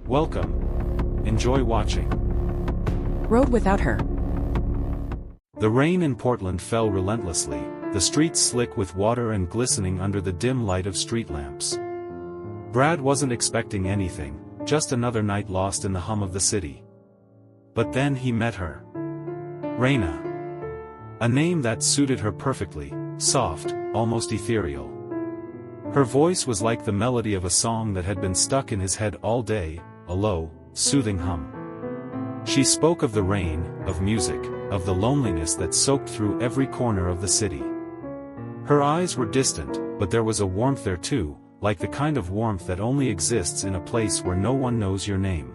Welcome. Enjoy watching. Road without her. The rain in Portland fell relentlessly, the streets slick with water and glistening under the dim light of street lamps. Brad wasn't expecting anything, just another night lost in the hum of the city. But then he met her. Reina. A name that suited her perfectly, soft, almost ethereal. Her voice was like the melody of a song that had been stuck in his head all day, a low, soothing hum. She spoke of the rain, of music, of the loneliness that soaked through every corner of the city. Her eyes were distant, but there was a warmth there too, like the kind of warmth that only exists in a place where no one knows your name.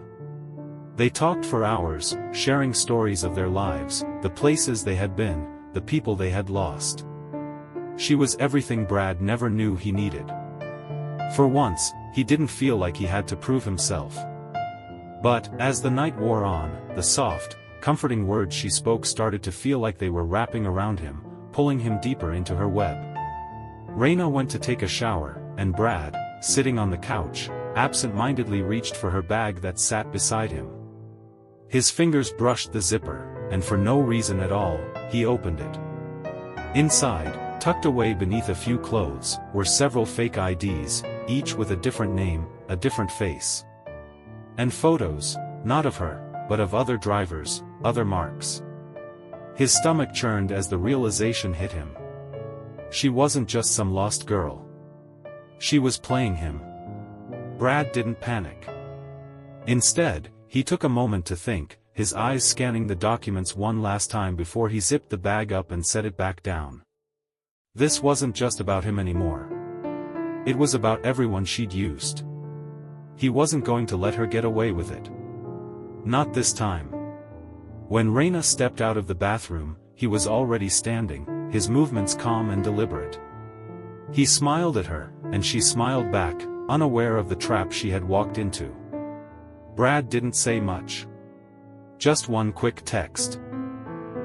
They talked for hours, sharing stories of their lives, the places they had been, the people they had lost. She was everything Brad never knew he needed. For once, he didn't feel like he had to prove himself. But, as the night wore on, the soft, comforting words she spoke started to feel like they were wrapping around him, pulling him deeper into her web. Reina went to take a shower, and Brad, sitting on the couch, absent-mindedly reached for her bag that sat beside him. His fingers brushed the zipper, and for no reason at all, he opened it. Inside, tucked away beneath a few clothes, were several fake IDs, each with a different name, a different face. And photos, not of her, but of other drivers, other marks. His stomach churned as the realization hit him. She wasn't just some lost girl. She was playing him. Brad didn't panic. Instead, he took a moment to think, his eyes scanning the documents one last time before he zipped the bag up and set it back down. This wasn't just about him anymore. It was about everyone she'd used. He wasn't going to let her get away with it. Not this time. When Reina stepped out of the bathroom, he was already standing, his movements calm and deliberate. He smiled at her, and she smiled back, unaware of the trap she had walked into. Brad didn't say much. Just one quick text.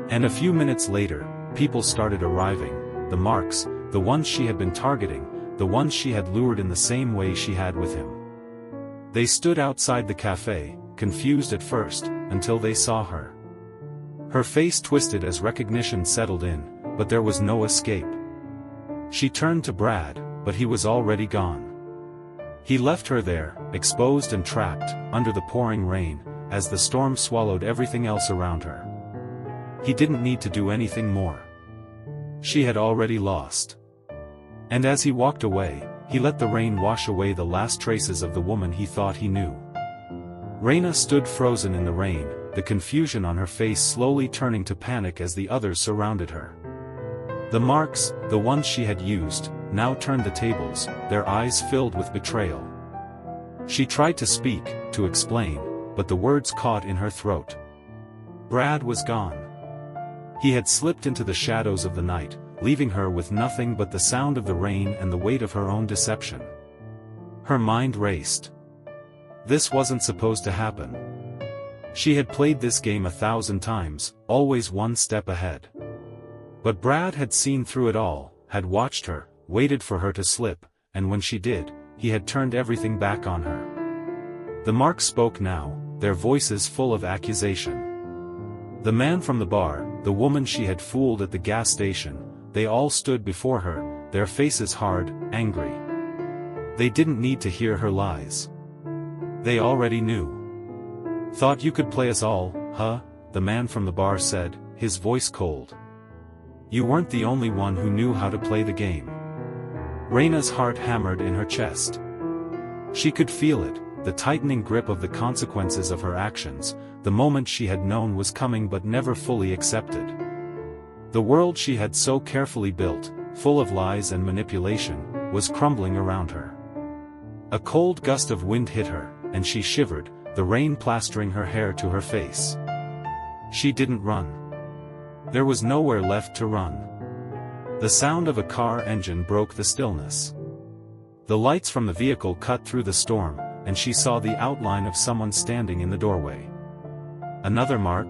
And a few minutes later, people started arriving, the marks, the ones she had been targeting, the ones she had lured in the same way she had with him. They stood outside the cafe, confused at first, until they saw her. Her face twisted as recognition settled in, but there was no escape. She turned to Brad, but he was already gone. He left her there, exposed and trapped, under the pouring rain, as the storm swallowed everything else around her. He didn't need to do anything more. She had already lost. And as he walked away, he let the rain wash away the last traces of the woman he thought he knew. Reina stood frozen in the rain, the confusion on her face slowly turning to panic as the others surrounded her. The marks, the ones she had used, now turned the tables, their eyes filled with betrayal. She tried to speak, to explain, but the words caught in her throat. Brad was gone. He had slipped into the shadows of the night, leaving her with nothing but the sound of the rain and the weight of her own deception. Her mind raced. This wasn't supposed to happen. She had played this game 1,000 times, always one step ahead. But Brad had seen through it all, had watched her, waited for her to slip, and when she did, he had turned everything back on her. The marks spoke now, their voices full of accusation. The man from the bar, the woman she had fooled at the gas station, they all stood before her, their faces hard, angry. They didn't need to hear her lies. They already knew. "Thought you could play us all, huh?" the man from the bar said, his voice cold. "You weren't the only one who knew how to play the game." Reina's heart hammered in her chest. She could feel it, the tightening grip of the consequences of her actions, the moment she had known was coming but never fully accepted. The world she had so carefully built, full of lies and manipulation, was crumbling around her. A cold gust of wind hit her, and she shivered, the rain plastering her hair to her face. She didn't run. There was nowhere left to run. The sound of a car engine broke the stillness. The lights from the vehicle cut through the storm, and she saw the outline of someone standing in the doorway. Another mark?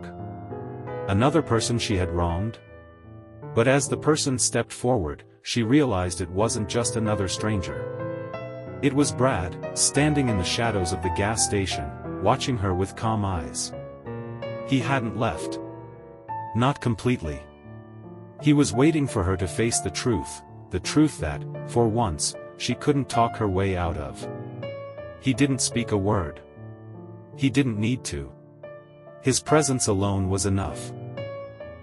Another person she had wronged? But as the person stepped forward, she realized it wasn't just another stranger. It was Brad, standing in the shadows of the gas station, watching her with calm eyes. He hadn't left. Not completely. He was waiting for her to face the truth that, for once, she couldn't talk her way out of. He didn't speak a word. He didn't need to. His presence alone was enough.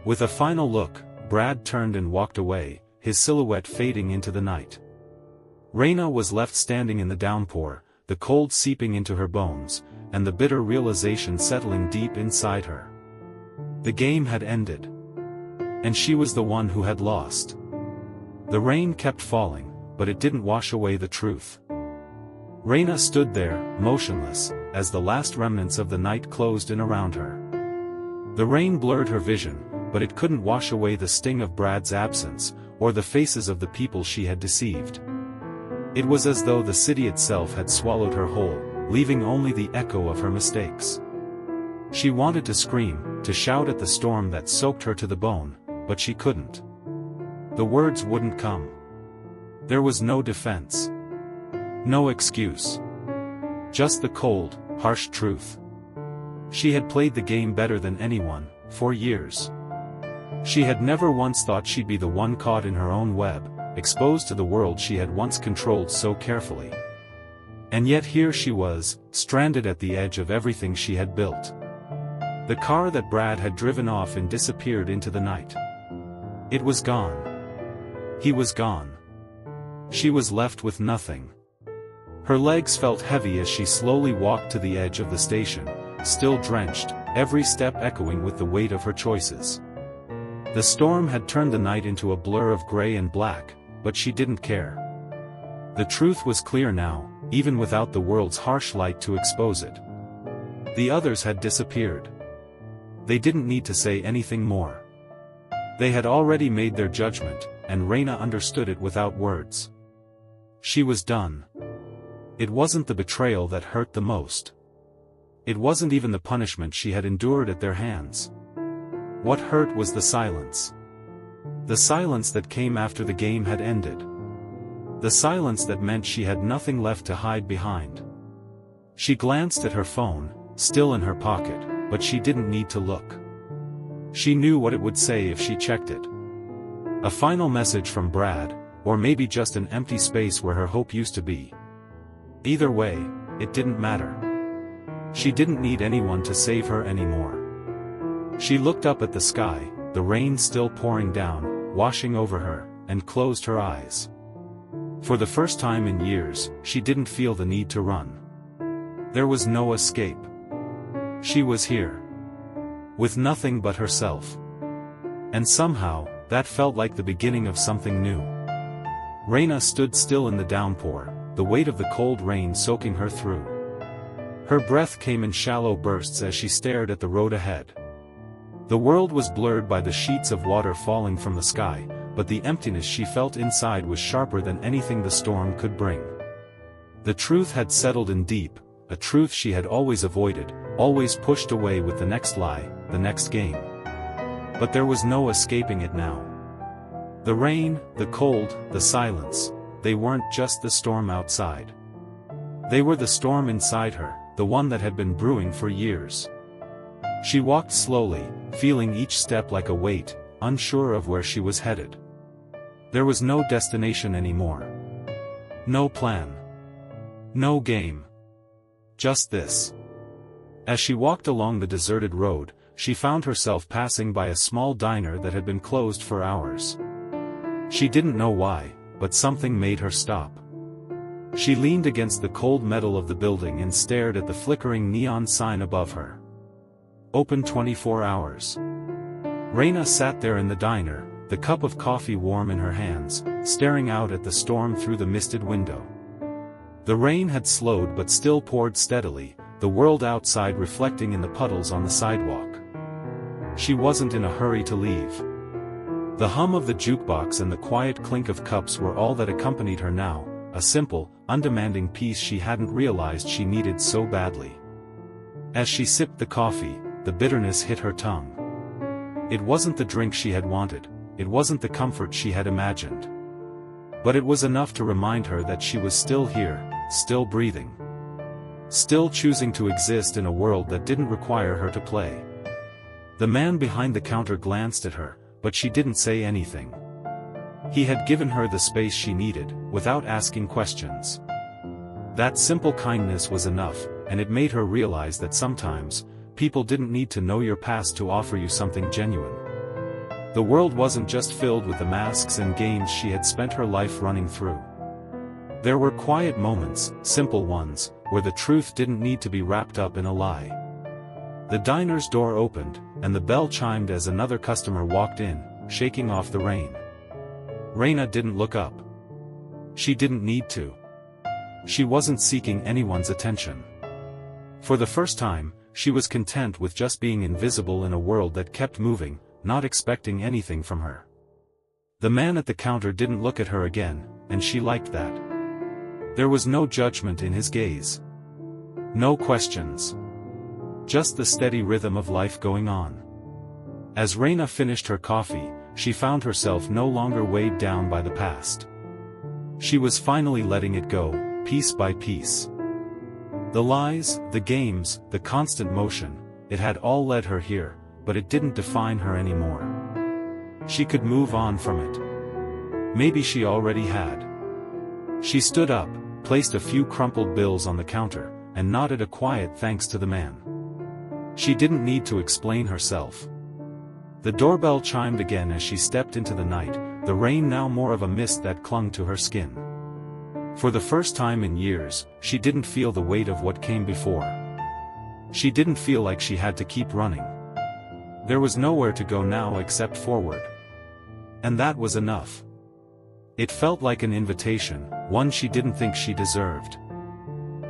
With a final look, Brad turned and walked away, his silhouette fading into the night. Reina was left standing in the downpour, the cold seeping into her bones, and the bitter realization settling deep inside her. The game had ended. And she was the one who had lost. The rain kept falling, but it didn't wash away the truth. Reina stood there, motionless, as the last remnants of the night closed in around her. The rain blurred her vision, but it couldn't wash away the sting of Brad's absence, or the faces of the people she had deceived. It was as though the city itself had swallowed her whole, leaving only the echo of her mistakes. She wanted to scream, to shout at the storm that soaked her to the bone, but she couldn't. The words wouldn't come. There was no defense. No excuse. Just the cold, harsh truth. She had played the game better than anyone, for years. She had never once thought she'd be the one caught in her own web, exposed to the world she had once controlled so carefully. And yet here she was, stranded at the edge of everything she had built. The car that Brad had driven off and disappeared into the night. It was gone. He was gone. She was left with nothing. Her legs felt heavy as she slowly walked to the edge of the station, still drenched, every step echoing with the weight of her choices. The storm had turned the night into a blur of gray and black, but she didn't care. The truth was clear now, even without the world's harsh light to expose it. The others had disappeared. They didn't need to say anything more. They had already made their judgment, and Reina understood it without words. She was done. It wasn't the betrayal that hurt the most. It wasn't even the punishment she had endured at their hands. What hurt was the silence. The silence that came after the game had ended. The silence that meant she had nothing left to hide behind. She glanced at her phone, still in her pocket, but she didn't need to look. She knew what it would say if she checked it. A final message from Brad, or maybe just an empty space where her hope used to be. Either way, it didn't matter. She didn't need anyone to save her anymore. She looked up at the sky, the rain still pouring down, washing over her, and closed her eyes. For the first time in years, she didn't feel the need to run. There was no escape. She was here. With nothing but herself. And somehow, that felt like the beginning of something new. Reina stood still in the downpour, the weight of the cold rain soaking her through. Her breath came in shallow bursts as she stared at the road ahead. The world was blurred by the sheets of water falling from the sky, but the emptiness she felt inside was sharper than anything the storm could bring. The truth had settled in deep, a truth she had always avoided, always pushed away with the next lie, the next game. But there was no escaping it now. The rain, the cold, the silence, they weren't just the storm outside. They were the storm inside her, the one that had been brewing for years. She walked slowly, feeling each step like a weight, unsure of where she was headed. There was no destination anymore. No plan. No game. Just this. As she walked along the deserted road, she found herself passing by a small diner that had been closed for hours. She didn't know why, but something made her stop. She leaned against the cold metal of the building and stared at the flickering neon sign above her. Open 24 hours. Reina sat there in the diner, the cup of coffee warm in her hands, staring out at the storm through the misted window. The rain had slowed but still poured steadily, the world outside reflecting in the puddles on the sidewalk. She wasn't in a hurry to leave. The hum of the jukebox and the quiet clink of cups were all that accompanied her now, a simple, undemanding peace she hadn't realized she needed so badly. As she sipped the coffee, the bitterness hit her tongue. It wasn't the drink she had wanted, it wasn't the comfort she had imagined. But it was enough to remind her that she was still here, still breathing. still choosing to exist in a world that didn't require her to play. The man behind the counter glanced at her, but she didn't say anything. He had given her the space she needed, without asking questions. That simple kindness was enough, and it made her realize that sometimes, people didn't need to know your past to offer you something genuine. The world wasn't just filled with the masks and games she had spent her life running through. There were quiet moments, simple ones, where the truth didn't need to be wrapped up in a lie. The diner's door opened, and the bell chimed as another customer walked in, shaking off the rain. Reina didn't look up. She didn't need to. She wasn't seeking anyone's attention. For the first time, she was content with just being invisible in a world that kept moving, not expecting anything from her. The man at the counter didn't look at her again, and she liked that. There was no judgment in his gaze. No questions. Just the steady rhythm of life going on. As Reina finished her coffee, she found herself no longer weighed down by the past. She was finally letting it go, piece by piece. The lies, the games, the constant motion, it had all led her here, but it didn't define her anymore. She could move on from it. Maybe she already had. She stood up, placed a few crumpled bills on the counter, and nodded a quiet thanks to the man. She didn't need to explain herself. The doorbell chimed again as she stepped into the night, the rain now more of a mist that clung to her skin. For the first time in years, she didn't feel the weight of what came before. She didn't feel like she had to keep running. There was nowhere to go now except forward. And that was enough. It felt like an invitation, one she didn't think she deserved.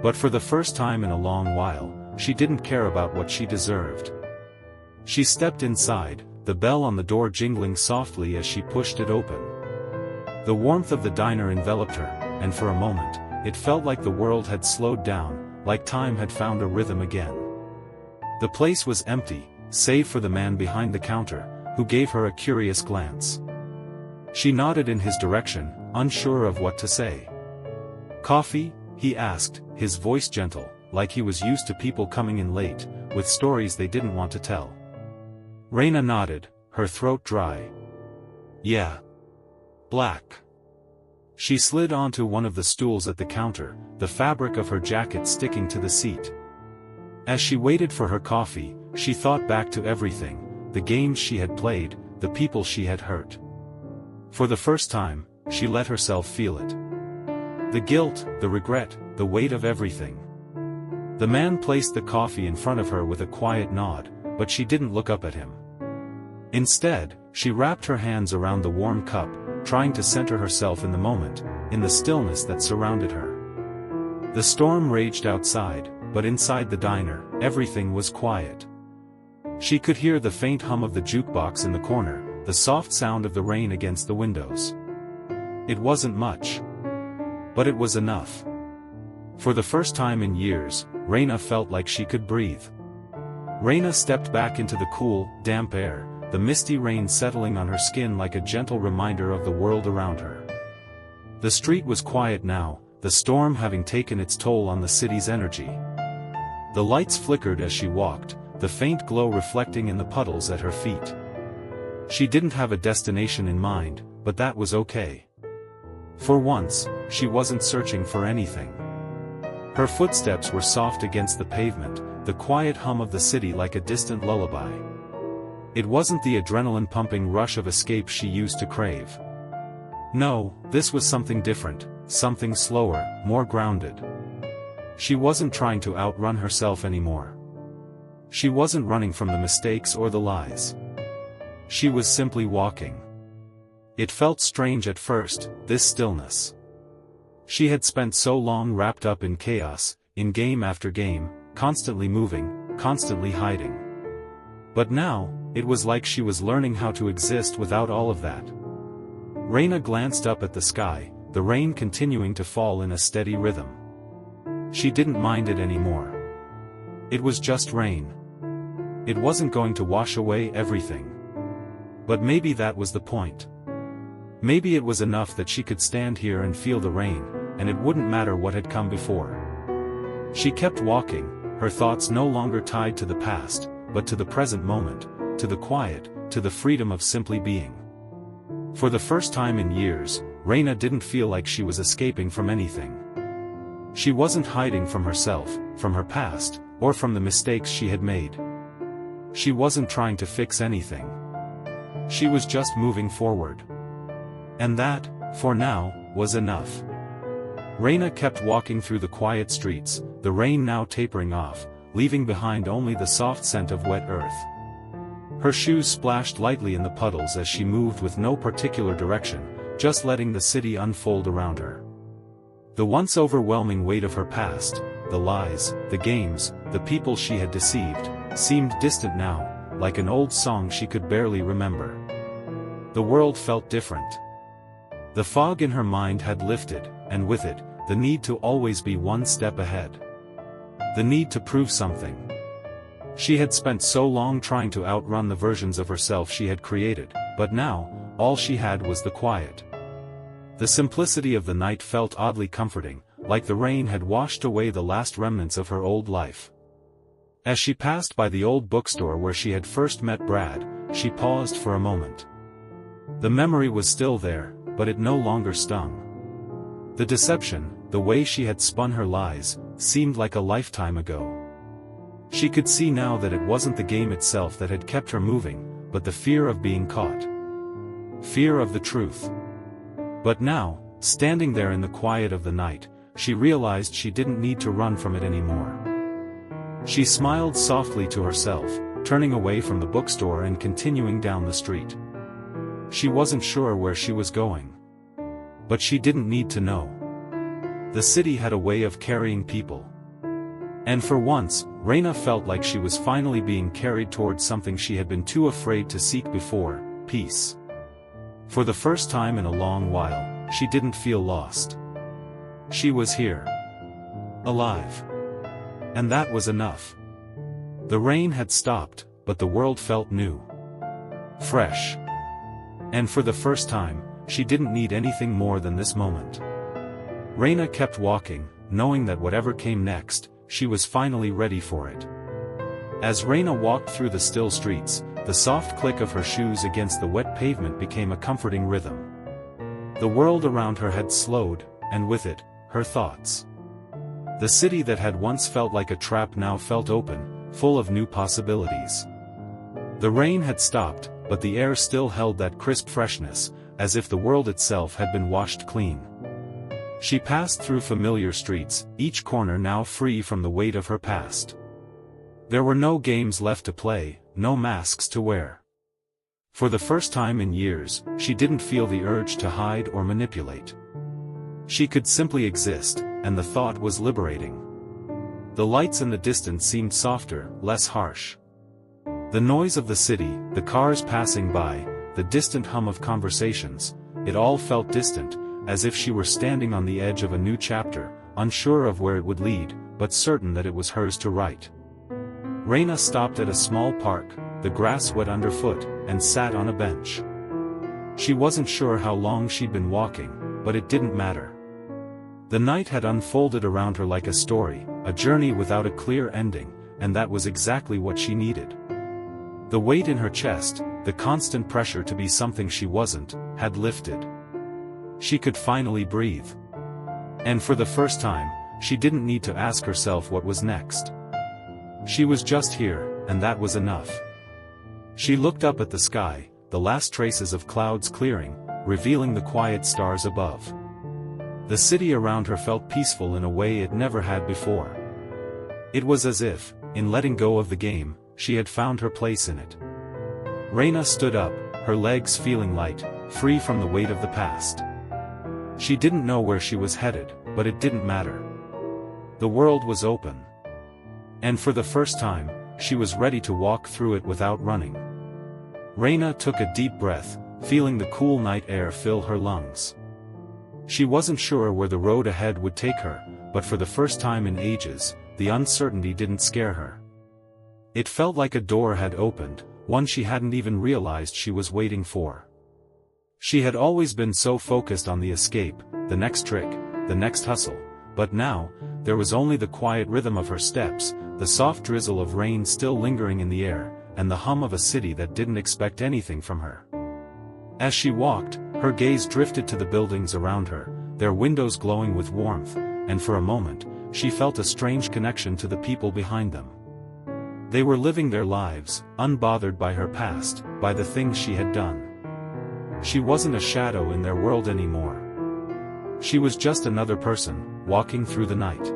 But for the first time in a long while, she didn't care about what she deserved. She stepped inside, the bell on the door jingling softly as she pushed it open. The warmth of the diner enveloped her, and for a moment, it felt like the world had slowed down, like time had found a rhythm again. The place was empty, save for the man behind the counter, who gave her a curious glance. She nodded in his direction, unsure of what to say. "Coffee?" he asked, his voice gentle, like he was used to people coming in late, with stories they didn't want to tell. Reina nodded, her throat dry. "Yeah. Black." She slid onto one of the stools at the counter, the fabric of her jacket sticking to the seat. As she waited for her coffee, she thought back to everything, the games she had played, the people she had hurt. For the first time, she let herself feel it. The guilt, the regret, the weight of everything. The man placed the coffee in front of her with a quiet nod, but she didn't look up at him. Instead, she wrapped her hands around the warm cup, trying to center herself in the moment, in the stillness that surrounded her. The storm raged outside, but inside the diner, everything was quiet. She could hear the faint hum of the jukebox in the corner, the soft sound of the rain against the windows. It wasn't much. But it was enough. For the first time in years, Reina felt like she could breathe. Reina stepped back into the cool, damp air, the misty rain settling on her skin like a gentle reminder of the world around her. The street was quiet now, the storm having taken its toll on the city's energy. The lights flickered as she walked, the faint glow reflecting in the puddles at her feet. She didn't have a destination in mind, but that was okay. For once, she wasn't searching for anything. Her footsteps were soft against the pavement, the quiet hum of the city like a distant lullaby. It wasn't the adrenaline-pumping rush of escape she used to crave. No, this was something different, something slower, more grounded. She wasn't trying to outrun herself anymore. She wasn't running from the mistakes or the lies. She was simply walking. It felt strange at first, this stillness. She had spent so long wrapped up in chaos, in game after game, constantly moving, constantly hiding. But now, it was like she was learning how to exist without all of that. Reina glanced up at the sky, the rain continuing to fall in a steady rhythm. She didn't mind it anymore. It was just rain. It wasn't going to wash away everything. But maybe that was the point. Maybe it was enough that she could stand here and feel the rain, and it wouldn't matter what had come before. She kept walking, her thoughts no longer tied to the past, but to the present moment, to the quiet, to the freedom of simply being. For the first time in years, Reina didn't feel like she was escaping from anything. She wasn't hiding from herself, from her past, or from the mistakes she had made. She wasn't trying to fix anything. She was just moving forward. And that, for now, was enough. Reina kept walking through the quiet streets, the rain now tapering off, leaving behind only the soft scent of wet earth. Her shoes splashed lightly in the puddles as she moved with no particular direction, just letting the city unfold around her. The once overwhelming weight of her past, the lies, the games, the people she had deceived, seemed distant now, like an old song she could barely remember. The world felt different. The fog in her mind had lifted, and with it, the need to always be one step ahead. The need to prove something. She had spent so long trying to outrun the versions of herself she had created, but now, all she had was the quiet. The simplicity of the night felt oddly comforting, like the rain had washed away the last remnants of her old life. As she passed by the old bookstore where she had first met Brad, she paused for a moment. The memory was still there, but it no longer stung. The deception, the way she had spun her lies, seemed like a lifetime ago. She could see now that it wasn't the game itself that had kept her moving, but the fear of being caught. Fear of the truth. But now, standing there in the quiet of the night, she realized she didn't need to run from it anymore. She smiled softly to herself, turning away from the bookstore and continuing down the street. She wasn't sure where she was going. But she didn't need to know. The city had a way of carrying people. And for once, Reina felt like she was finally being carried towards something she had been too afraid to seek before: peace. For the first time in a long while, she didn't feel lost. She was here. Alive. And that was enough. The rain had stopped, but the world felt new. Fresh. And for the first time, she didn't need anything more than this moment. Reina kept walking, knowing that whatever came next, she was finally ready for it. As Reina walked through the still streets, the soft click of her shoes against the wet pavement became a comforting rhythm. The world around her had slowed, and with it, her thoughts. The city that had once felt like a trap now felt open, full of new possibilities. The rain had stopped, but the air still held that crisp freshness, as if the world itself had been washed clean. She passed through familiar streets, each corner now free from the weight of her past. There were no games left to play, no masks to wear. For the first time in years, she didn't feel the urge to hide or manipulate. She could simply exist, and the thought was liberating. The lights in the distance seemed softer, less harsh. The noise of the city, the cars passing by, the distant hum of conversations, it all felt distant, as if she were standing on the edge of a new chapter, unsure of where it would lead, but certain that it was hers to write. Reina stopped at a small park, the grass wet underfoot, and sat on a bench. She wasn't sure how long she'd been walking, but it didn't matter. The night had unfolded around her like a story, a journey without a clear ending, and that was exactly what she needed. The weight in her chest, the constant pressure to be something she wasn't, had lifted. She could finally breathe. And for the first time, she didn't need to ask herself what was next. She was just here, and that was enough. She looked up at the sky, the last traces of clouds clearing, revealing the quiet stars above. The city around her felt peaceful in a way it never had before. It was as if, in letting go of the game, she had found her place in it. Reina stood up, her legs feeling light, free from the weight of the past. She didn't know where she was headed, but it didn't matter. The world was open. And for the first time, she was ready to walk through it without running. Reina took a deep breath, feeling the cool night air fill her lungs. She wasn't sure where the road ahead would take her, but for the first time in ages, the uncertainty didn't scare her. It felt like a door had opened, one she hadn't even realized she was waiting for. She had always been so focused on the escape, the next trick, the next hustle, But now, there was only the quiet rhythm of her steps, the soft drizzle of rain still lingering in the air, and the hum of a city that didn't expect anything from her. As she walked, her gaze drifted to the buildings around her, their windows glowing with warmth, and for a moment, she felt a strange connection to the people behind them. They were living their lives, unbothered by her past, by the things she had done. She wasn't a shadow in their world anymore. She was just another person, walking through the night.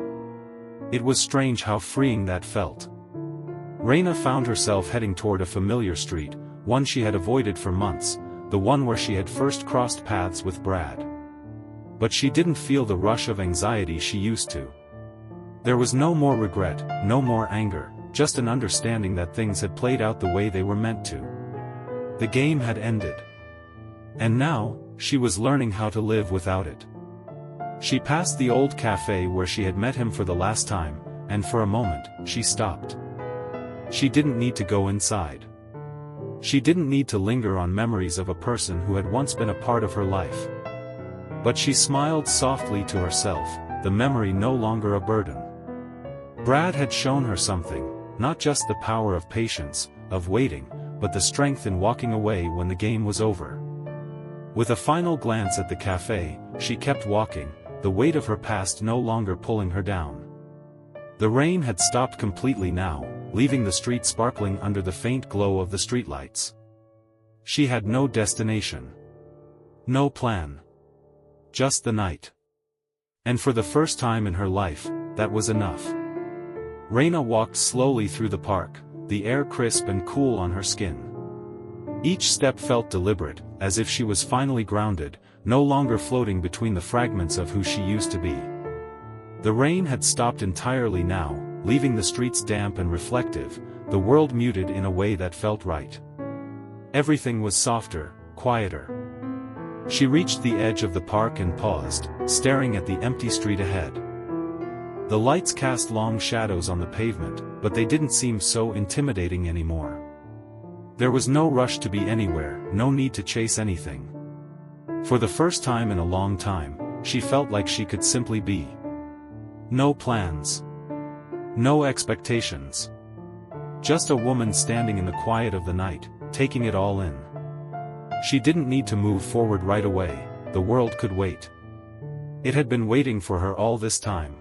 It was strange how freeing that felt. Reina found herself heading toward a familiar street, one she had avoided for months, the one where she had first crossed paths with Brad. But she didn't feel the rush of anxiety she used to. There was no more regret, no more anger, just an understanding that things had played out the way they were meant to. The game had ended. And now, she was learning how to live without it. She passed the old cafe where she had met him for the last time, and for a moment, she stopped. She didn't need to go inside. She didn't need to linger on memories of a person who had once been a part of her life. But she smiled softly to herself, the memory no longer a burden. Brad had shown her something, not just the power of patience, of waiting, but the strength in walking away when the game was over. With a final glance at the cafe, she kept walking, the weight of her past no longer pulling her down. The rain had stopped completely now, leaving the street sparkling under the faint glow of the streetlights. She had no destination. No plan. Just the night. And for the first time in her life, that was enough. Reina walked slowly through the park, the air crisp and cool on her skin. Each step felt deliberate, as if she was finally grounded, no longer floating between the fragments of who she used to be. The rain had stopped entirely now, leaving the streets damp and reflective, the world muted in a way that felt right. Everything was softer, quieter. She reached the edge of the park and paused, staring at the empty street ahead. The lights cast long shadows on the pavement, but they didn't seem so intimidating anymore. There was no rush to be anywhere, no need to chase anything. For the first time in a long time, she felt like she could simply be. No plans. No expectations. Just a woman standing in the quiet of the night, taking it all in. She didn't need to move forward right away, the world could wait. It had been waiting for her all this time.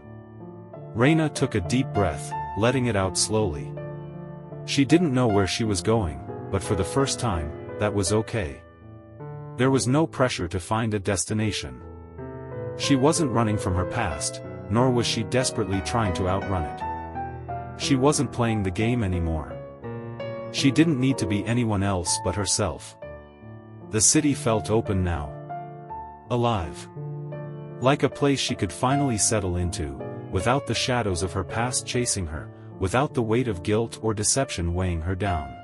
Reina took a deep breath, letting it out slowly. She didn't know where she was going, but for the first time, that was okay. There was no pressure to find a destination. She wasn't running from her past, nor was she desperately trying to outrun it. She wasn't playing the game anymore. She didn't need to be anyone else but herself. The city felt open now. Alive. Like a place she could finally settle into, without the shadows of her past chasing her, without the weight of guilt or deception weighing her down.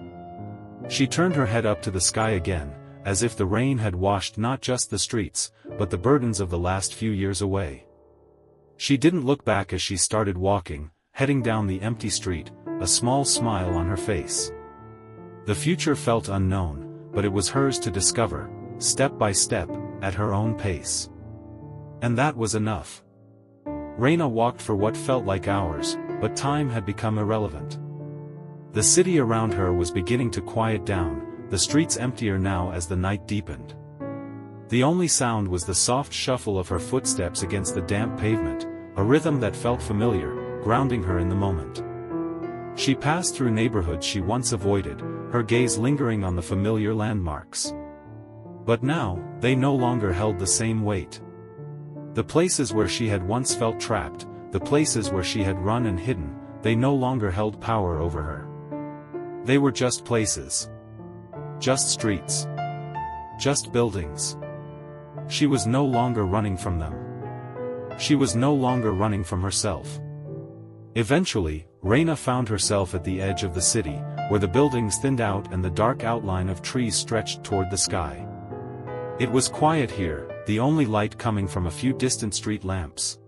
She turned her head up to the sky again, as if the rain had washed not just the streets, but the burdens of the last few years away. She didn't look back as she started walking, heading down the empty street, a small smile on her face. The future felt unknown, but it was hers to discover, step by step, at her own pace. And that was enough. Reina walked for what felt like hours, but time had become irrelevant. The city around her was beginning to quiet down, the streets emptier now as the night deepened. The only sound was the soft shuffle of her footsteps against the damp pavement, a rhythm that felt familiar, grounding her in the moment. She passed through neighborhoods she once avoided, her gaze lingering on the familiar landmarks. But now, they no longer held the same weight. The places where she had once felt trapped, the places where she had run and hidden, they no longer held power over her. They were just places. Just streets. Just buildings. She was no longer running from them. She was no longer running from herself. Eventually, Reina found herself at the edge of the city, where the buildings thinned out and the dark outline of trees stretched toward the sky. It was quiet here, the only light coming from a few distant street lamps.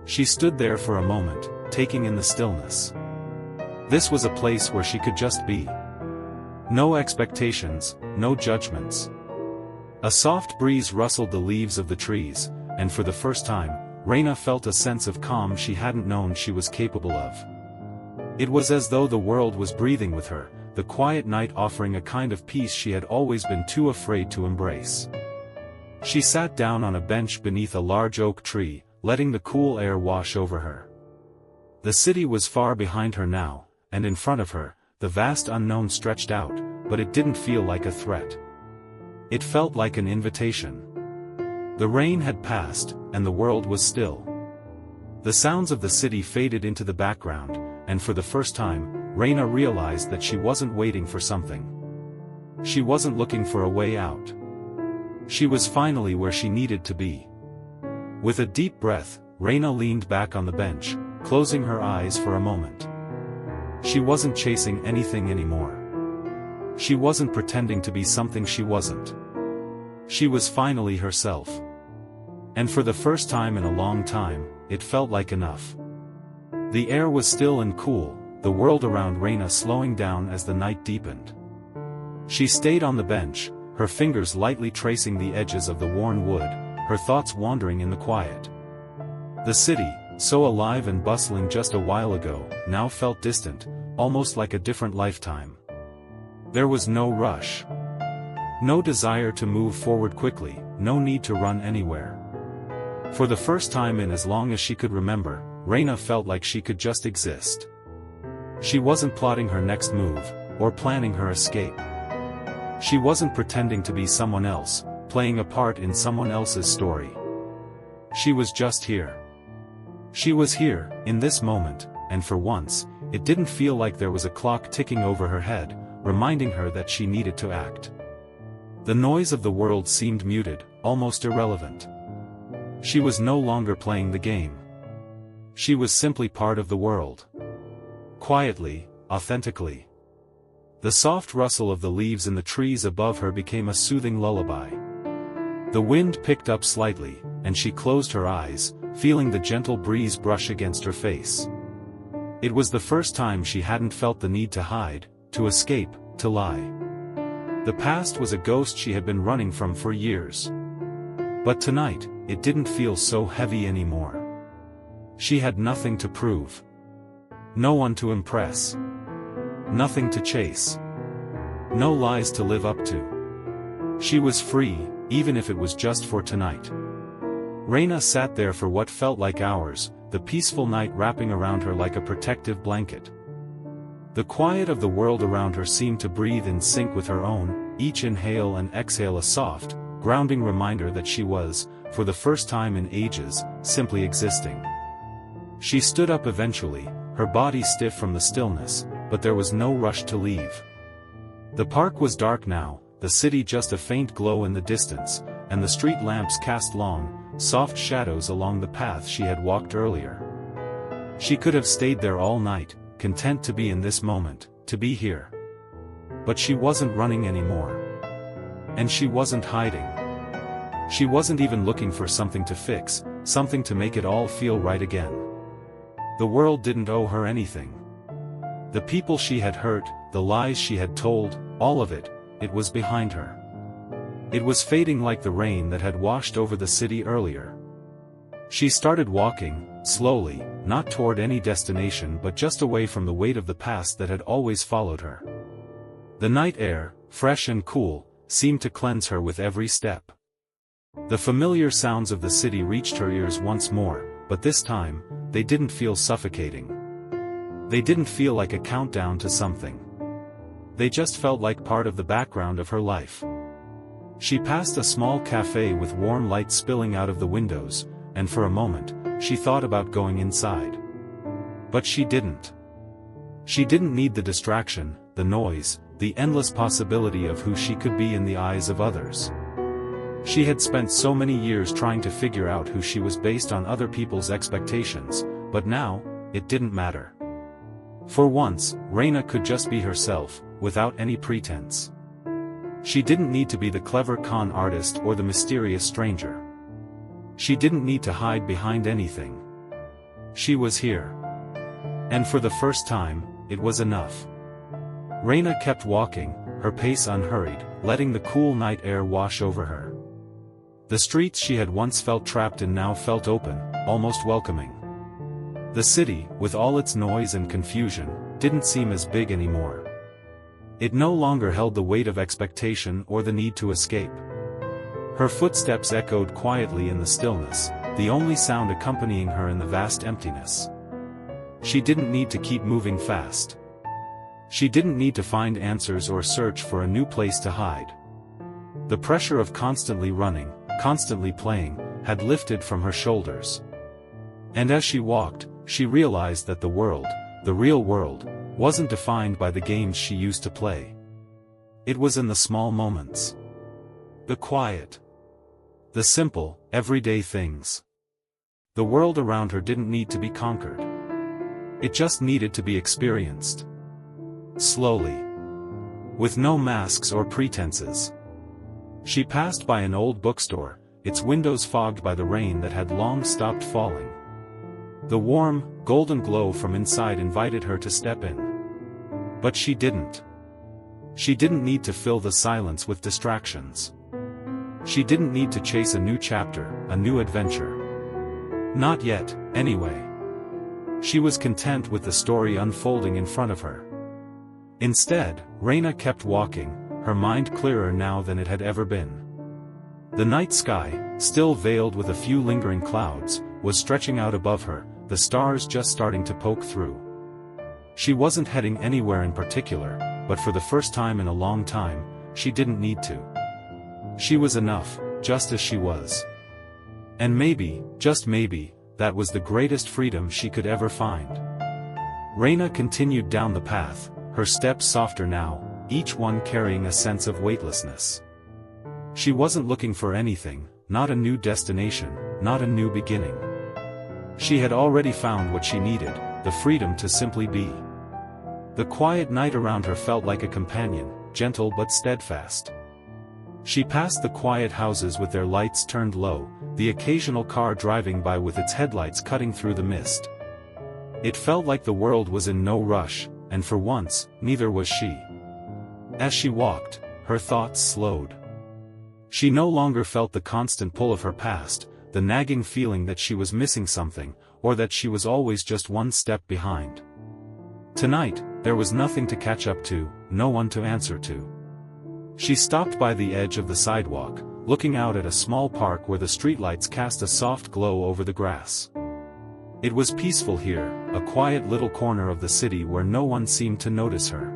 She stood there for a moment, taking in the stillness. This was a place where she could just be. No expectations, no judgments. A soft breeze rustled the leaves of the trees, and for the first time, Reina felt a sense of calm she hadn't known she was capable of. It was as though the world was breathing with her, the quiet night offering a kind of peace she had always been too afraid to embrace. She sat down on a bench beneath a large oak tree, letting the cool air wash over her. The city was far behind her now, and in front of her, the vast unknown stretched out, but it didn't feel like a threat. It felt like an invitation. The rain had passed, and the world was still. The sounds of the city faded into the background, and for the first time, Reina realized that she wasn't waiting for something. She wasn't looking for a way out. She was finally where she needed to be. With a deep breath, Reina leaned back on the bench, closing her eyes for a moment. She wasn't chasing anything anymore. She wasn't pretending to be something she wasn't. She was finally herself. And for the first time in a long time, it felt like enough. The air was still and cool, the world around Reina slowing down as the night deepened. She stayed on the bench, her fingers lightly tracing the edges of the worn wood, her thoughts wandering in the quiet. The city, so alive and bustling just a while ago, now felt distant, almost like a different lifetime. There was no rush. No desire to move forward quickly, no need to run anywhere. For the first time in as long as she could remember, Reina felt like she could just exist. She wasn't plotting her next move, or planning her escape. She wasn't pretending to be someone else, playing a part in someone else's story. She was just here. She was here, in this moment, and for once, it didn't feel like there was a clock ticking over her head, reminding her that she needed to act. The noise of the world seemed muted, almost irrelevant. She was no longer playing the game. She was simply part of the world. Quietly, authentically. The soft rustle of the leaves in the trees above her became a soothing lullaby. The wind picked up slightly, and she closed her eyes, feeling the gentle breeze brush against her face. It was the first time she hadn't felt the need to hide, to escape, to lie. The past was a ghost she had been running from for years. But tonight, it didn't feel so heavy anymore. She had nothing to prove. No one to impress. Nothing to chase. No lies to live up to. She was free, even if it was just for tonight. Reina sat there for what felt like hours, the peaceful night wrapping around her like a protective blanket. The quiet of the world around her seemed to breathe in sync with her own, each inhale and exhale a soft, grounding reminder that she was, for the first time in ages, simply existing. She stood up eventually, her body stiff from the stillness, but there was no rush to leave. The park was dark now, the city just a faint glow in the distance, and the street lamps cast long, soft shadows along the path she had walked earlier. She could have stayed there all night, content to be in this moment, to be here. But she wasn't running anymore. And she wasn't hiding. She wasn't even looking for something to fix, something to make it all feel right again. The world didn't owe her anything. The people she had hurt, the lies she had told, all of it, it was behind her. It was fading like the rain that had washed over the city earlier. She started walking, slowly, not toward any destination but just away from the weight of the past that had always followed her. The night air, fresh and cool, seemed to cleanse her with every step. The familiar sounds of the city reached her ears once more, but this time, they didn't feel suffocating. They didn't feel like a countdown to something. They just felt like part of the background of her life. She passed a small cafe with warm light spilling out of the windows, and for a moment, she thought about going inside. But she didn't. She didn't need the distraction, the noise, the endless possibility of who she could be in the eyes of others. She had spent so many years trying to figure out who she was based on other people's expectations, but now, it didn't matter. For once, Reina could just be herself, without any pretense. She didn't need to be the clever con artist or the mysterious stranger. She didn't need to hide behind anything. She was here. And for the first time, it was enough. Reina kept walking, her pace unhurried, letting the cool night air wash over her. The streets she had once felt trapped in now felt open, almost welcoming. The city, with all its noise and confusion, didn't seem as big anymore. It no longer held the weight of expectation or the need to escape. Her footsteps echoed quietly in the stillness, the only sound accompanying her in the vast emptiness. She didn't need to keep moving fast. She didn't need to find answers or search for a new place to hide. The pressure of constantly running, constantly playing, had lifted from her shoulders. And as she walked, she realized that the world, the real world, wasn't defined by the games she used to play. It was in the small moments. The quiet. The simple, everyday things. The world around her didn't need to be conquered. It just needed to be experienced. Slowly. With no masks or pretenses. She passed by an old bookstore, its windows fogged by the rain that had long stopped falling. The warm, golden glow from inside invited her to step in. But she didn't. She didn't need to fill the silence with distractions. She didn't need to chase a new chapter, a new adventure. Not yet, anyway. She was content with the story unfolding in front of her. Instead, Reina kept walking, her mind clearer now than it had ever been. The night sky, still veiled with a few lingering clouds, was stretching out above her, the stars just starting to poke through. She wasn't heading anywhere in particular, but for the first time in a long time, she didn't need to. She was enough, just as she was. And maybe, just maybe, that was the greatest freedom she could ever find. Reina continued down the path, her steps softer now, each one carrying a sense of weightlessness. She wasn't looking for anything, not a new destination, not a new beginning. She had already found what she needed, the freedom to simply be. The quiet night around her felt like a companion, gentle but steadfast. She passed the quiet houses with their lights turned low, the occasional car driving by with its headlights cutting through the mist. It felt like the world was in no rush, and for once, neither was she. As she walked, her thoughts slowed. She no longer felt the constant pull of her past, the nagging feeling that she was missing something, or that she was always just one step behind. Tonight, there was nothing to catch up to, no one to answer to. She stopped by the edge of the sidewalk, looking out at a small park where the streetlights cast a soft glow over the grass. It was peaceful here, a quiet little corner of the city where no one seemed to notice her.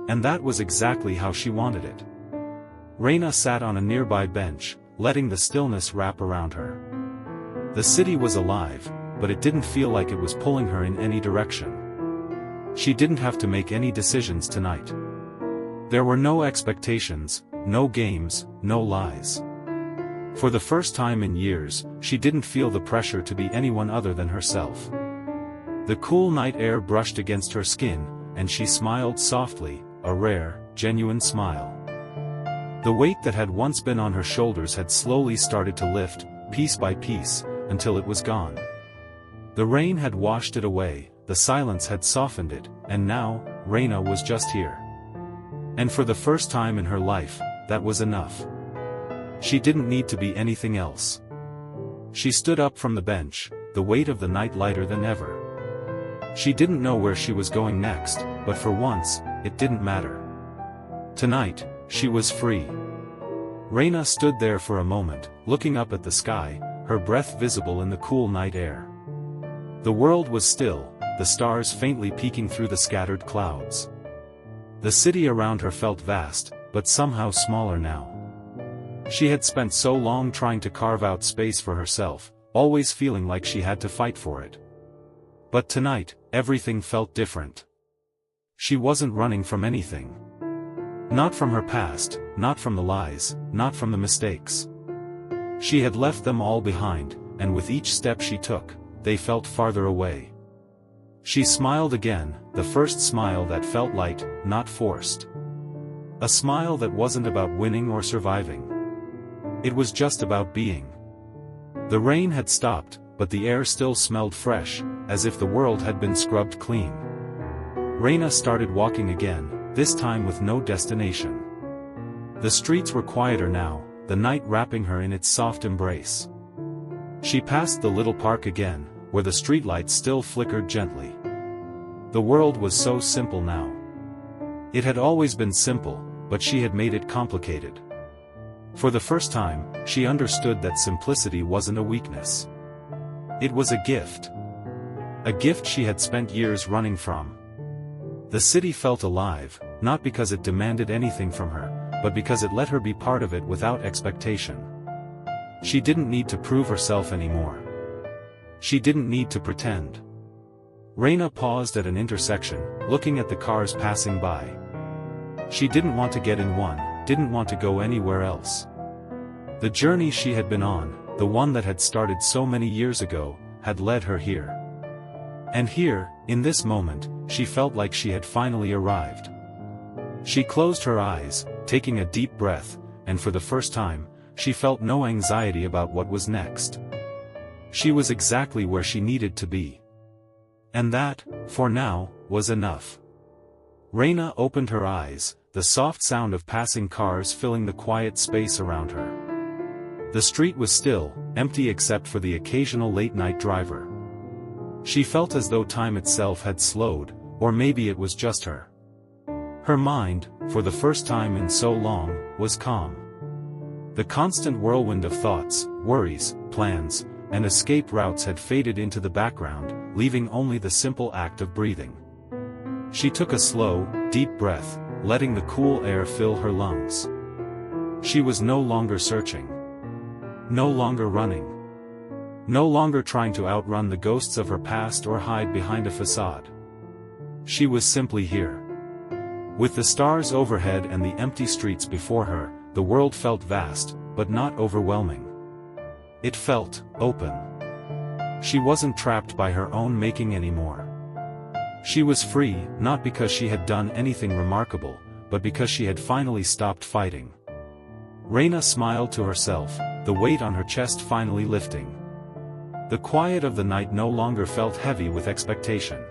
And that was exactly how she wanted it. Reina sat on a nearby bench, letting the stillness wrap around her. The city was alive, but it didn't feel like it was pulling her in any direction. She didn't have to make any decisions tonight. There were no expectations, no games, no lies. For the first time in years, she didn't feel the pressure to be anyone other than herself. The cool night air brushed against her skin, and she smiled softly, a rare, genuine smile. The weight that had once been on her shoulders had slowly started to lift, piece by piece, until it was gone. The rain had washed it away, the silence had softened it, and now, Reina was just here. And for the first time in her life, that was enough. She didn't need to be anything else. She stood up from the bench, the weight of the night lighter than ever. She didn't know where she was going next, but for once, it didn't matter. Tonight, she was free. Reina stood there for a moment, looking up at the sky, her breath visible in the cool night air. The world was still, the stars faintly peeking through the scattered clouds. The city around her felt vast, but somehow smaller now. She had spent so long trying to carve out space for herself, always feeling like she had to fight for it. But tonight, everything felt different. She wasn't running from anything. Not from her past, not from the lies, not from the mistakes. She had left them all behind, and with each step she took, they felt farther away. She smiled again, the first smile that felt light, not forced. A smile that wasn't about winning or surviving. It was just about being. The rain had stopped, but the air still smelled fresh, as if the world had been scrubbed clean. Reina started walking again, this time with no destination. The streets were quieter now, the night wrapping her in its soft embrace. She passed the little park again, where the streetlights still flickered gently. The world was so simple now. It had always been simple, but she had made it complicated. For the first time, she understood that simplicity wasn't a weakness. It was a gift. A gift she had spent years running from. The city felt alive, not because it demanded anything from her, but because it let her be part of it without expectation. She didn't need to prove herself anymore. She didn't need to pretend. Reina paused at an intersection, looking at the cars passing by. She didn't want to get in one, didn't want to go anywhere else. The journey she had been on, the one that had started so many years ago, had led her here. And here, in this moment, she felt like she had finally arrived. She closed her eyes, taking a deep breath, and for the first time, she felt no anxiety about what was next. She was exactly where she needed to be. And that, for now, was enough. Reina opened her eyes, the soft sound of passing cars filling the quiet space around her. The street was still, empty except for the occasional late-night driver. She felt as though time itself had slowed, or maybe it was just her. Her mind, for the first time in so long, was calm. The constant whirlwind of thoughts, worries, plans, and escape routes had faded into the background, leaving only the simple act of breathing. She took a slow, deep breath, letting the cool air fill her lungs. She was no longer searching. No longer running. No longer trying to outrun the ghosts of her past or hide behind a facade. She was simply here. With the stars overhead and the empty streets before her, the world felt vast, but not overwhelming. It felt open. She wasn't trapped by her own making anymore. She was free, not because she had done anything remarkable, but because she had finally stopped fighting. Reina smiled to herself, the weight on her chest finally lifting. The quiet of the night no longer felt heavy with expectation.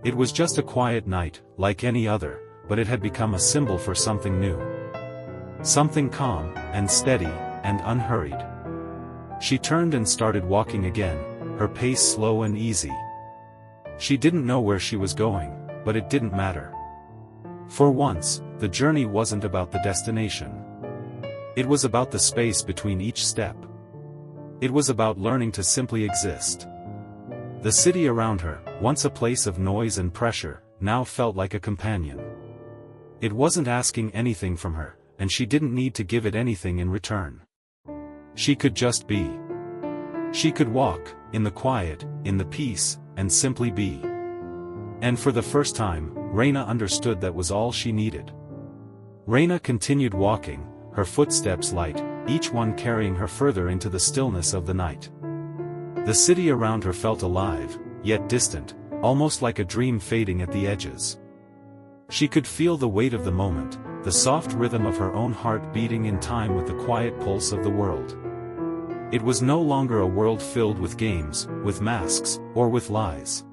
It was just a quiet night, like any other, but it had become a symbol for something new. Something calm, and steady, and unhurried. She turned and started walking again, her pace slow and easy. She didn't know where she was going, but it didn't matter. For once, the journey wasn't about the destination. It was about the space between each step. It was about learning to simply exist. The city around her, once a place of noise and pressure, now felt like a companion. It wasn't asking anything from her, and she didn't need to give it anything in return. She could just be. She could walk, in the quiet, in the peace, and simply be. And for the first time, Reina understood that was all she needed. Reina continued walking, her footsteps light, each one carrying her further into the stillness of the night. The city around her felt alive, yet distant, almost like a dream fading at the edges. She could feel the weight of the moment, the soft rhythm of her own heart beating in time with the quiet pulse of the world. It was no longer a world filled with games, with masks, or with lies.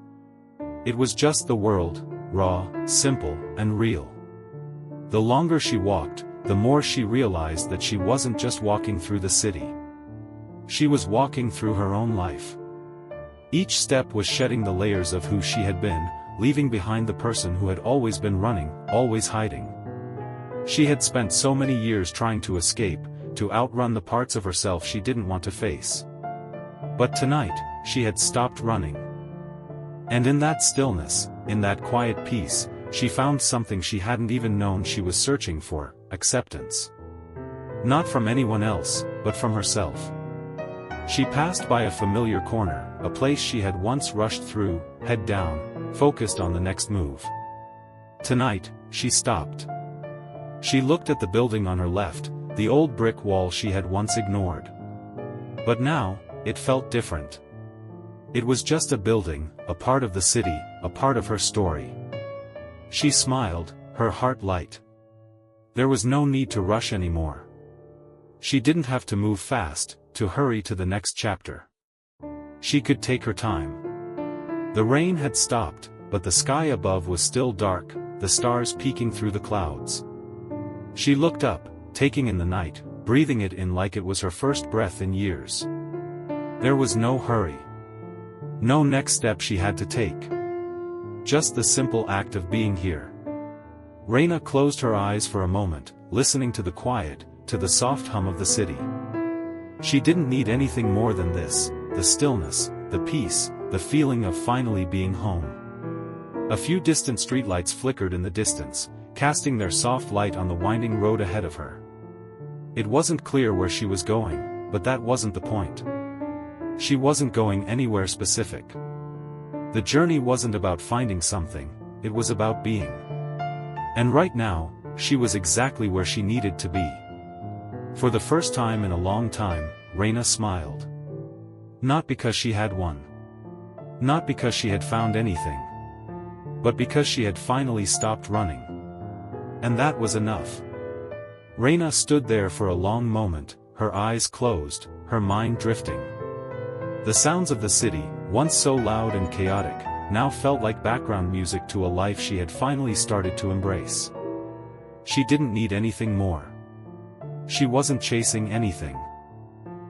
It was just the world, raw, simple, and real. The longer she walked, the more she realized that she wasn't just walking through the city. She was walking through her own life. Each step was shedding the layers of who she had been, leaving behind the person who had always been running, always hiding. She had spent so many years trying to escape, to outrun the parts of herself she didn't want to face. But tonight, she had stopped running. And in that stillness, in that quiet peace, she found something she hadn't even known she was searching for: acceptance. Not from anyone else, but from herself. She passed by a familiar corner, a place she had once rushed through, head down, focused on the next move. Tonight, she stopped. She looked at the building on her left, the old brick wall she had once ignored. But now, it felt different. It was just a building, a part of the city, a part of her story. She smiled, her heart light. There was no need to rush anymore. She didn't have to move fast, to hurry to the next chapter. She could take her time. The rain had stopped, but the sky above was still dark, the stars peeking through the clouds. She looked up, taking in the night, breathing it in like it was her first breath in years. There was no hurry. No next step she had to take. Just the simple act of being here. Reina closed her eyes for a moment, listening to the quiet, to the soft hum of the city. She didn't need anything more than this, the stillness, the peace, the feeling of finally being home. A few distant streetlights flickered in the distance, casting their soft light on the winding road ahead of her. It wasn't clear where she was going, but that wasn't the point. She wasn't going anywhere specific. The journey wasn't about finding something, it was about being. And right now, she was exactly where she needed to be. For the first time in a long time, Reina smiled. Not because she had won. Not because she had found anything. But because she had finally stopped running. And that was enough. Reina stood there for a long moment, her eyes closed, her mind drifting. The sounds of the city, once so loud and chaotic, now felt like background music to a life she had finally started to embrace. She didn't need anything more. She wasn't chasing anything.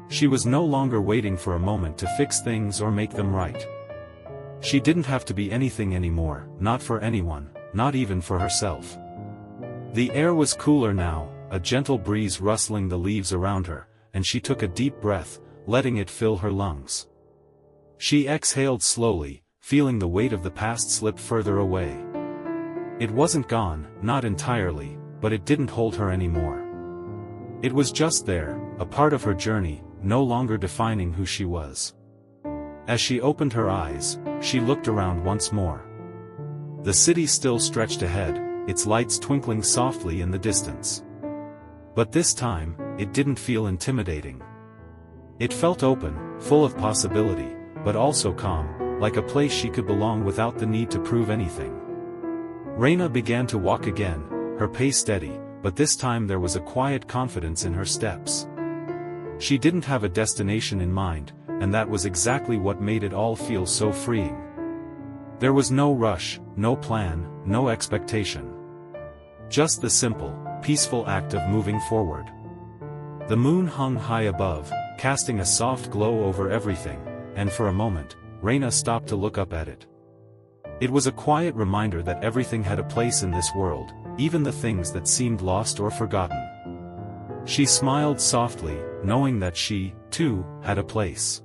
She was no longer waiting for a moment to fix things or make them right. She didn't have to be anything anymore, not for anyone, not even for herself. The air was cooler now, a gentle breeze rustling the leaves around her, and she took a deep breath, letting it fill her lungs. She exhaled slowly, feeling the weight of the past slip further away. It wasn't gone, not entirely, but it didn't hold her anymore. It was just there, a part of her journey, no longer defining who she was. As she opened her eyes, she looked around once more. The city still stretched ahead, its lights twinkling softly in the distance. But this time, it didn't feel intimidating. It felt open, full of possibility, but also calm, like a place she could belong without the need to prove anything. Reina began to walk again, her pace steady, but this time there was a quiet confidence in her steps. She didn't have a destination in mind, and that was exactly what made it all feel so freeing. There was no rush, no plan, no expectation. Just the simple, peaceful act of moving forward. The moon hung high above, casting a soft glow over everything, and for a moment, Reina stopped to look up at it. It was a quiet reminder that everything had a place in this world, even the things that seemed lost or forgotten. She smiled softly, knowing that she, too, had a place.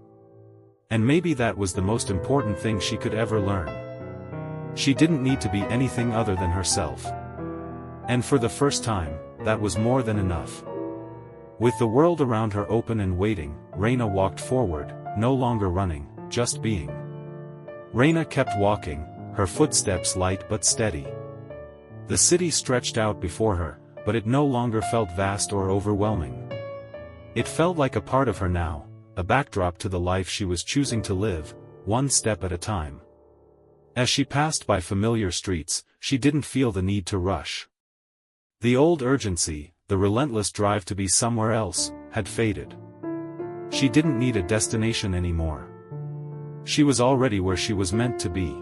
And maybe that was the most important thing she could ever learn. She didn't need to be anything other than herself. And for the first time, that was more than enough. With the world around her open and waiting, Reina walked forward, no longer running, just being. Reina kept walking, her footsteps light but steady. The city stretched out before her, but it no longer felt vast or overwhelming. It felt like a part of her now, a backdrop to the life she was choosing to live, one step at a time. As she passed by familiar streets, she didn't feel the need to rush. The old urgency, the relentless drive to be somewhere else, had faded. She didn't need a destination anymore. She was already where she was meant to be.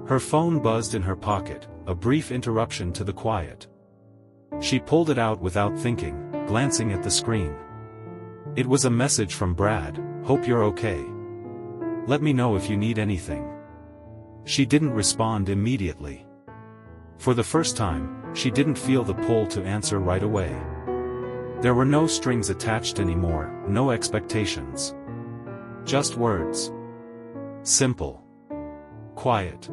Her phone buzzed in her pocket, a brief interruption to the quiet. She pulled it out without thinking, glancing at the screen. It was a message from Brad, "Hope you're okay. Let me know if you need anything." She didn't respond immediately. For the first time, she didn't feel the pull to answer right away. There were no strings attached anymore, no expectations. Just words. Simple. Quiet.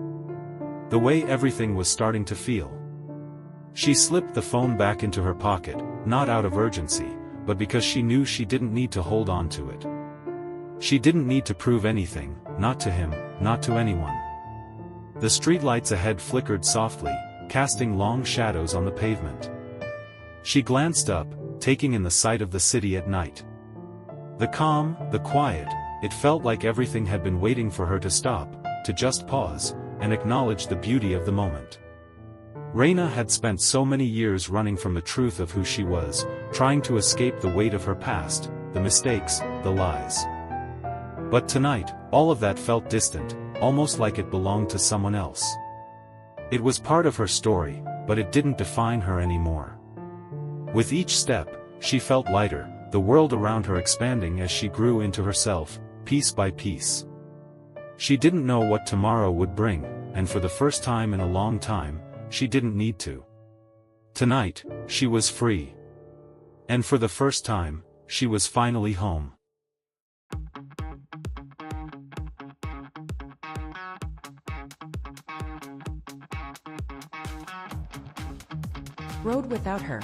The way everything was starting to feel. She slipped the phone back into her pocket, not out of urgency, but because she knew she didn't need to hold on to it. She didn't need to prove anything, not to him, not to anyone. The streetlights ahead flickered softly, casting long shadows on the pavement. She glanced up, taking in the sight of the city at night. The calm, the quiet, it felt like everything had been waiting for her to stop, to just pause, and acknowledge the beauty of the moment. Reina had spent so many years running from the truth of who she was, trying to escape the weight of her past, the mistakes, the lies. But tonight, all of that felt distant, almost like it belonged to someone else. It was part of her story, but it didn't define her anymore. With each step, she felt lighter, the world around her expanding as she grew into herself, piece by piece. She didn't know what tomorrow would bring, and for the first time in a long time, she didn't need to. Tonight, she was free. And for the first time, she was finally home. Rode without her.